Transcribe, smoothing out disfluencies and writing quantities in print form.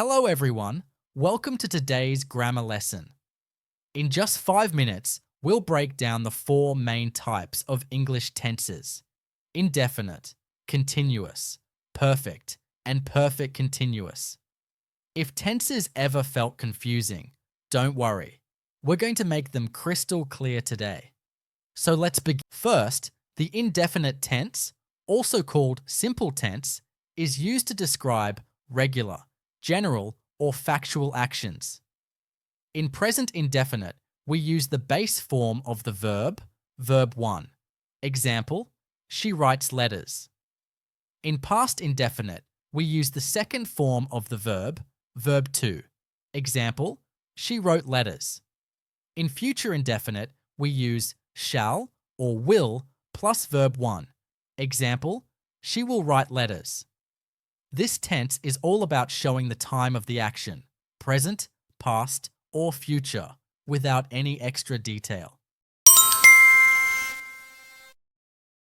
Hello everyone, welcome to today's grammar lesson. In just 5 minutes, we'll break down the 4 main types of English tenses: indefinite, continuous, perfect, and perfect continuous. If tenses ever felt confusing, don't worry. We're going to make them crystal clear today. So let's begin. First, the indefinite tense, also called simple tense, is used to describe regular, general, or factual actions. In present indefinite, we use the base form of the verb, verb 1. Example, she writes letters. In past indefinite, we use the second form of the verb, verb 2. Example, she wrote letters. In future indefinite, we use shall or will plus verb 1. Example, she will write letters. This tense is all about showing the time of the action, present, past, or future, without any extra detail.